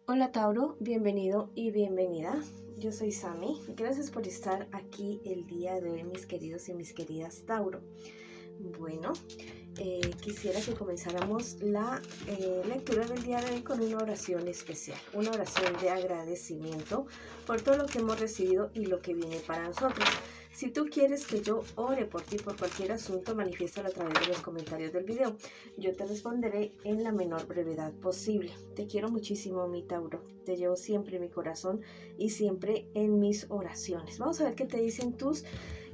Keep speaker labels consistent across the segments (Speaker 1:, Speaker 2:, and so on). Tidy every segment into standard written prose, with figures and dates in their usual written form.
Speaker 1: Hola Tauro, bienvenido y bienvenida. Yo soy Sami. Gracias por estar aquí el día de hoy, mis queridos y mis queridas Tauro. Bueno, quisiera que comenzáramos la lectura del día de hoy con una oración especial, una oración de agradecimiento por todo lo que hemos recibido y lo que viene para nosotros. Si tú quieres que yo ore por ti por cualquier asunto, manifiéstalo a través de los comentarios del video. Yo te responderé en la menor brevedad posible. Te quiero muchísimo, mi Tauro. Te llevo siempre en mi corazón y siempre en mis oraciones. Vamos a ver qué te dicen tus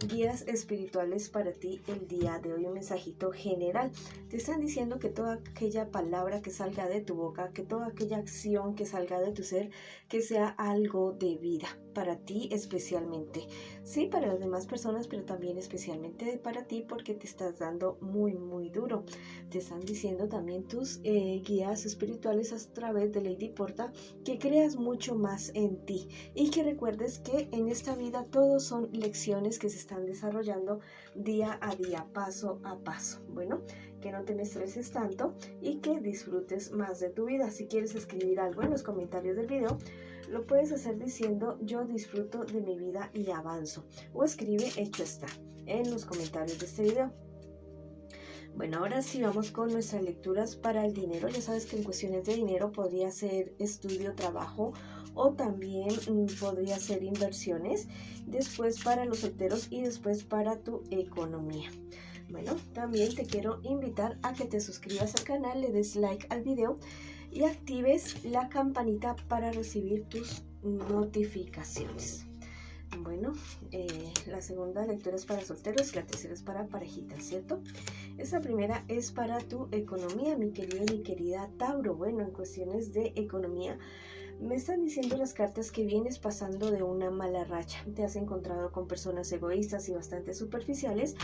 Speaker 1: guías espirituales para ti el día de hoy. Un mensajito general. Te están diciendo que toda aquella palabra que salga de tu boca, que toda aquella acción que salga de tu ser, que sea algo de vida para ti especialmente. Sí, para las demás personas, pero también especialmente para ti, porque te estás dando muy duro. Te están diciendo también tus guías espirituales a través de Lady Porta que creas mucho más en ti y que recuerdes que en esta vida todos son lecciones que se están desarrollando día a día, paso a paso. Bueno, que no te estreses tanto y que disfrutes más de tu vida. Si quieres escribir algo en los comentarios del video, lo puedes hacer diciendo yo disfruto de mi vida y avanzo, o escribe hecho está en los comentarios de este video. Bueno, ahora sí vamos con nuestras lecturas para el dinero. Ya sabes que en cuestiones de dinero podría ser estudio, trabajo o también podría ser inversiones. Después para los solteros y después para tu economía. Bueno, también te quiero invitar a que te suscribas al canal, le des like al video y actives la campanita para recibir tus notificaciones. Bueno, la segunda lectura es para solteros y la tercera es para parejitas, ¿cierto? Esta primera es para tu economía, mi querido y mi querida Tauro. Bueno, en cuestiones de economía, me están diciendo las cartas que vienes pasando de una mala racha. Te has encontrado con personas egoístas y bastante superficiales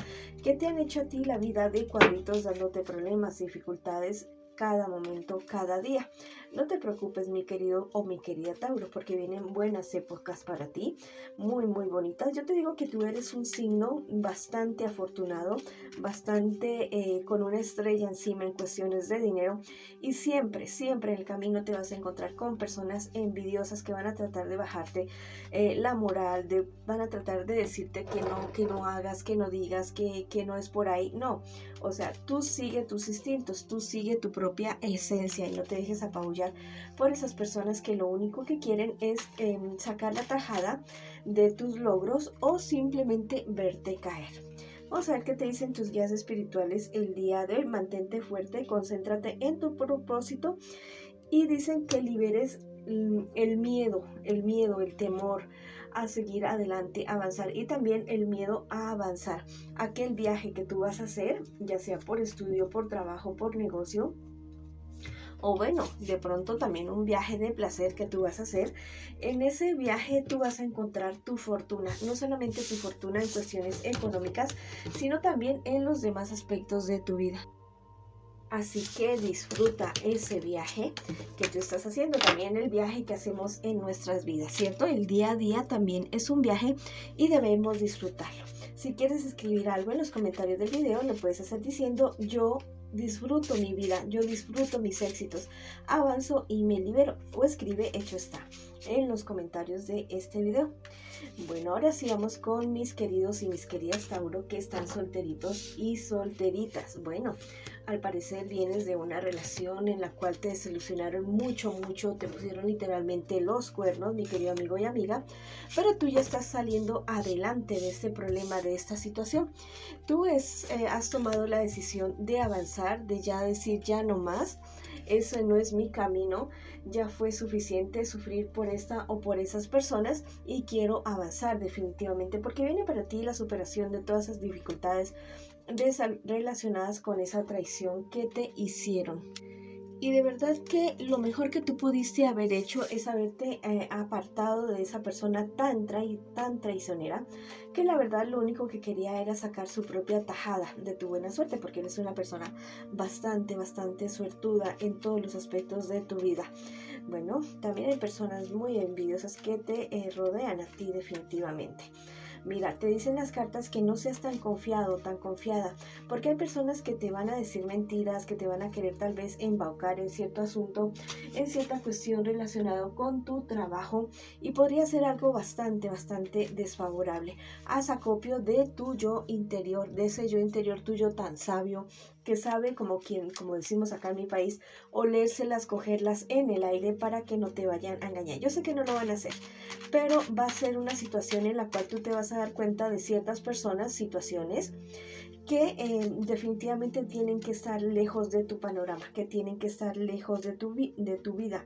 Speaker 1: que te han hecho a ti la vida de cuadritos, dándote problemas, dificultades cada momento, cada día. No te preocupes, mi querido o mi querida Tauro, porque vienen buenas épocas para ti, muy bonitas. Yo te digo que tú eres un signo bastante afortunado, bastante con una estrella encima en cuestiones de dinero, y siempre en el camino te vas a encontrar con personas envidiosas que van a tratar de bajarte la moral, van a tratar de decirte que no hagas, que no digas, que no es por ahí. No, o sea, tú sigue tus instintos, tú sigue tu propia esencia y no te dejes apabullar por esas personas que lo único que quieren es sacar la tajada de tus logros o simplemente verte caer. Vamos a ver qué te dicen tus guías espirituales el día de hoy. Mantente fuerte, concéntrate en tu propósito y dicen que liberes el miedo, el temor a seguir adelante, avanzar, y también el miedo a avanzar. Aquel viaje que tú vas a hacer, ya sea por estudio, por trabajo, por negocio, o bueno, de pronto también un viaje de placer que tú vas a hacer. En ese viaje tú vas a encontrar tu fortuna, no solamente tu fortuna en cuestiones económicas, sino también en los demás aspectos de tu vida. Así que disfruta ese viaje que tú estás haciendo, también el viaje que hacemos en nuestras vidas, ¿cierto? El día a día también es un viaje y debemos disfrutarlo. Si quieres escribir algo en los comentarios del video, lo puedes hacer diciendo yo disfruto mi vida, yo disfruto mis éxitos, avanzo y me libero, o escribe hecho está en los comentarios de este video. Bueno, ahora sí vamos con mis queridos y mis queridas Tauro que están solteritos y solteritas. Bueno, al parecer vienes de una relación en la cual te desilusionaron mucho, te pusieron literalmente los cuernos, mi querido amigo y amiga, pero tú ya estás saliendo adelante de este problema, de esta situación. Tú has tomado la decisión de avanzar, de ya decir ya no más, ese no es mi camino, ya fue suficiente sufrir por esta o por esas personas y quiero avanzar definitivamente, porque viene para ti la superación de todas esas dificultades relacionadas con esa traición que te hicieron. Y de verdad que lo mejor que tú pudiste haber hecho es haberte apartado de esa persona tan traicionera, que la verdad lo único que quería era sacar su propia tajada de tu buena suerte, porque eres una persona bastante suertuda en todos los aspectos de tu vida. Bueno, también hay personas muy envidiosas que te rodean a ti definitivamente. Mira, te dicen las cartas que no seas tan confiado, tan confiada, porque hay personas que te van a decir mentiras, que te van a querer tal vez embaucar en cierto asunto, en cierta cuestión relacionada con tu trabajo, y podría ser algo bastante desfavorable. Haz acopio de tu yo interior, de ese yo interior tuyo tan sabio, que sabe como decimos acá en mi país, olérselas, cogerlas en el aire para que no te vayan a engañar. Yo sé que no lo van a hacer, pero va a ser una situación en la cual tú te vas a dar cuenta de ciertas personas, situaciones que definitivamente tienen que estar lejos de tu panorama, que tienen que estar lejos de tu vida.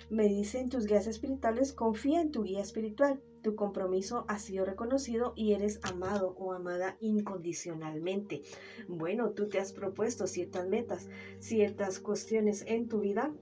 Speaker 1: Me dicen tus guías espirituales, confía en tu guía espiritual. Tu compromiso ha sido reconocido y eres amado o amada incondicionalmente. Bueno, tú te has propuesto ciertas metas, ciertas cuestiones en tu vida.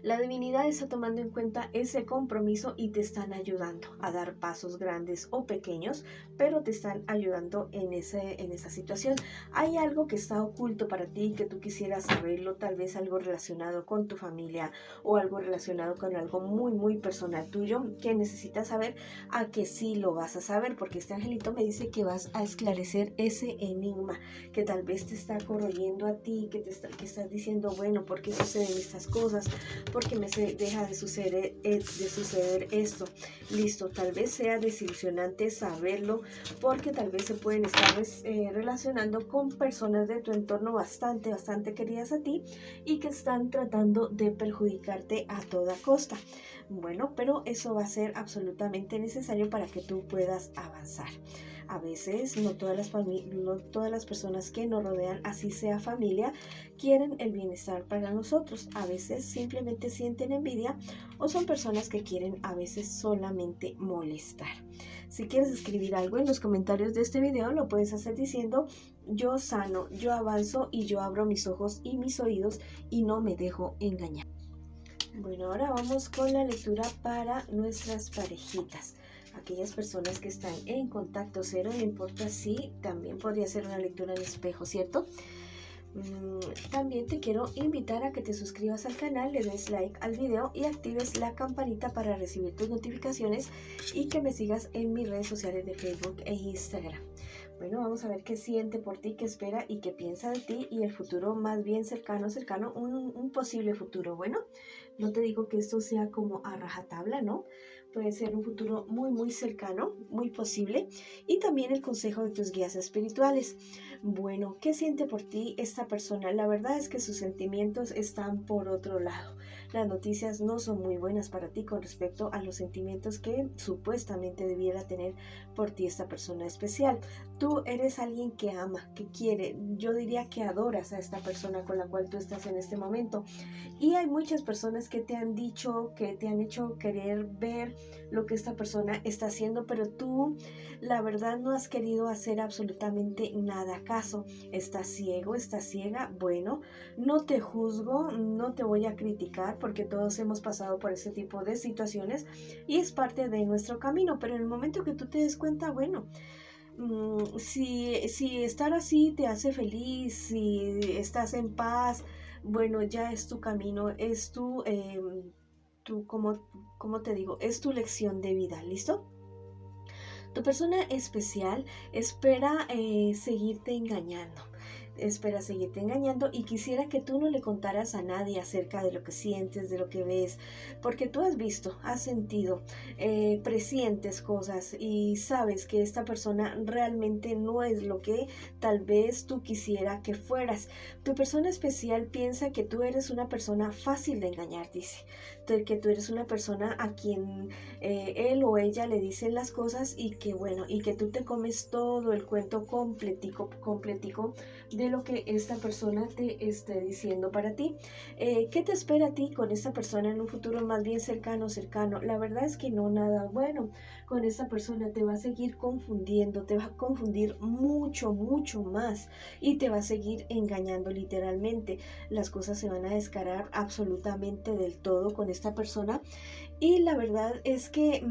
Speaker 1: La divinidad está tomando en cuenta ese compromiso y te están ayudando a dar pasos grandes o pequeños, pero te están ayudando en esa situación. Hay algo que está oculto para ti, que tú quisieras saberlo, tal vez algo relacionado con tu familia o algo relacionado con algo muy personal tuyo que necesitas saber, a que sí lo vas a saber, porque este angelito me dice que vas a esclarecer ese enigma que tal vez te está corroyendo a ti, que estás diciendo, bueno, ¿por qué suceden estas cosas? Porque me deja de suceder esto. Listo, tal vez sea desilusionante saberlo, porque tal vez se pueden estar relacionando con personas de tu entorno bastante queridas a ti y que están tratando de perjudicarte a toda costa. Bueno, pero eso va a ser absolutamente necesario para que tú puedas avanzar. A veces no todas las personas que nos rodean, así sea familia, quieren el bienestar para nosotros. A veces simplemente sienten envidia o son personas que quieren a veces solamente molestar. Si quieres escribir algo en los comentarios de este video, lo puedes hacer diciendo: yo sano, yo avanzo y yo abro mis ojos y mis oídos y no me dejo engañar. Bueno, ahora vamos con la lectura para nuestras parejitas. Aquellas personas que están en contacto cero, no importa si también podría ser una lectura en espejo, ¿cierto? También te quiero invitar a que te suscribas al canal, le des like al video y actives la campanita para recibir tus notificaciones, y que me sigas en mis redes sociales de Facebook e Instagram. Bueno, vamos a ver qué siente por ti, qué espera y qué piensa de ti y el futuro más bien cercano, un posible futuro. Bueno, no te digo que esto sea como a rajatabla, ¿no? Puede ser un futuro muy cercano, muy posible. Y también el consejo de tus guías espirituales. Bueno, ¿qué siente por ti esta persona? La verdad es que sus sentimientos están por otro lado. Las noticias no son muy buenas para ti con respecto a los sentimientos que supuestamente debiera tener por ti esta persona especial. Tú eres alguien que ama, que quiere, yo diría que adoras a esta persona con la cual tú estás en este momento. Y hay muchas personas que te han dicho, que te han hecho querer ver lo que esta persona está haciendo, pero tú, la verdad, no has querido hacer absolutamente nada caso. Estás ciego, estás ciega. Bueno, no te juzgo, no te voy a criticar, porque todos hemos pasado por ese tipo de situaciones y es parte de nuestro camino, pero en el momento que tú te des cuenta, bueno, si estar así te hace feliz, si estás en paz, bueno, ya es tu camino, es como te digo, es tu lección de vida, ¿listo? Tu persona especial espera seguirte engañando. Espera seguirte engañando y quisiera que tú no le contaras a nadie acerca de lo que sientes, de lo que ves, porque tú has visto, has sentido, presientes cosas y sabes que esta persona realmente no es lo que tal vez tú quisiera que fueras. Tu persona especial piensa que tú eres una persona fácil de engañar, dice, que tú eres una persona a quien él o ella le dicen las cosas y que bueno, y que tú te comes todo el cuento completico de lo que esta persona te esté diciendo para ti. ¿Qué te espera a ti con esta persona en un futuro más bien cercano? La verdad es que no nada bueno. Con esta persona te va a seguir confundiendo, te va a confundir mucho más y te va a seguir engañando literalmente. Las cosas se van a descarar absolutamente del todo con esta persona. Y la verdad es que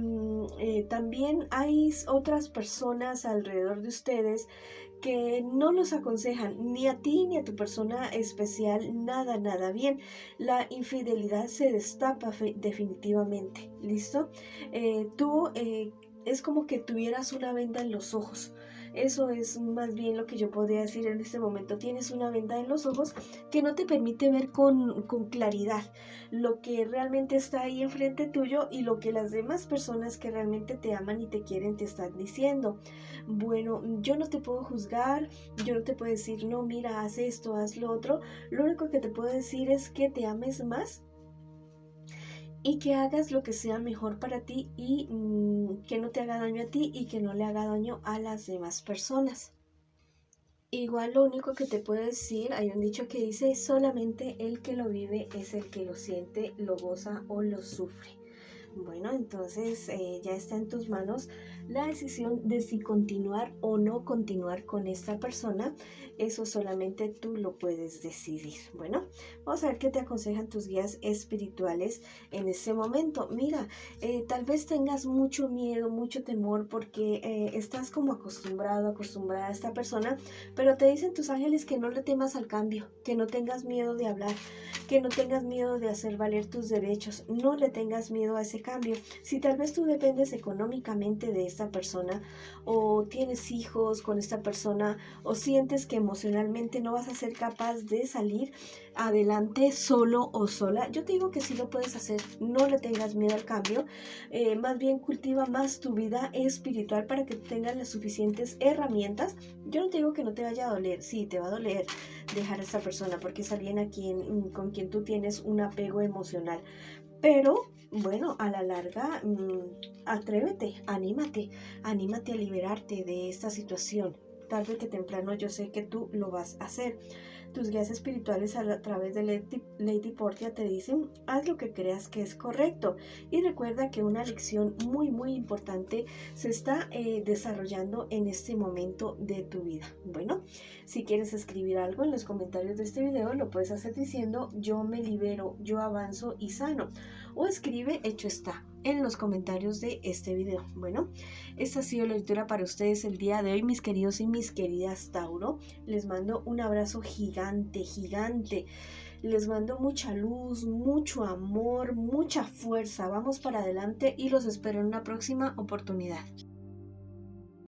Speaker 1: también hay otras personas alrededor de ustedes que no los aconsejan ni a ti ni a tu persona especial nada bien. La infidelidad se destapa definitivamente, ¿listo? Tú es como que tuvieras una venda en los ojos. Eso es más bien lo que yo podría decir en este momento. Tienes una venda en los ojos que no te permite ver con claridad lo que realmente está ahí enfrente tuyo y lo que las demás personas que realmente te aman y te quieren te están diciendo. Bueno, yo no te puedo juzgar, yo no te puedo decir, no, mira, haz esto, haz lo otro. Lo único que te puedo decir es que te ames más y que hagas lo que sea mejor para ti y que no te haga daño a ti y que no le haga daño a las demás personas. Igual lo único que te puedo decir, hay un dicho que dice, solamente el que lo vive es el que lo siente, lo goza o lo sufre. Bueno, entonces ya está en tus manos la decisión de si continuar o no continuar con esta persona. Eso solamente tú lo puedes decidir. Bueno, vamos a ver qué te aconsejan tus guías espirituales en este momento. Mira, tal vez tengas mucho miedo, mucho temor porque estás como acostumbrada a esta persona, pero te dicen tus ángeles que no le temas al cambio, que no tengas miedo de hablar, que no tengas miedo de hacer valer tus derechos, no le tengas miedo a ese cambio. Si tal vez tú dependes económicamente de esta persona o tienes hijos con esta persona o sientes que emocionalmente no vas a ser capaz de salir adelante solo o sola, yo te digo que sí lo puedes hacer, no le tengas miedo al cambio, más bien cultiva más tu vida espiritual para que tengas las suficientes herramientas. Yo no te digo que no te vaya a doler, sí, te va a doler dejar a esta persona porque es alguien con quien tú tienes un apego emocional, pero bueno, a la larga, atrévete, anímate a liberarte de esta situación. Tarde que temprano yo sé que tú lo vas a hacer. Tus guías espirituales a través de Lady Portia te dicen, haz lo que creas que es correcto. Y recuerda que una lección muy importante se está desarrollando en este momento de tu vida. Bueno, si quieres escribir algo en los comentarios de este video, lo puedes hacer diciendo, yo me libero, yo avanzo y sano. O escribe, hecho está, en los comentarios de este video. Bueno, esta ha sido la lectura para ustedes el día de hoy, mis queridos y mis queridas Tauro. Les mando un abrazo gigante. Les mando mucha luz, mucho amor, mucha fuerza. Vamos para adelante y los espero en una próxima oportunidad.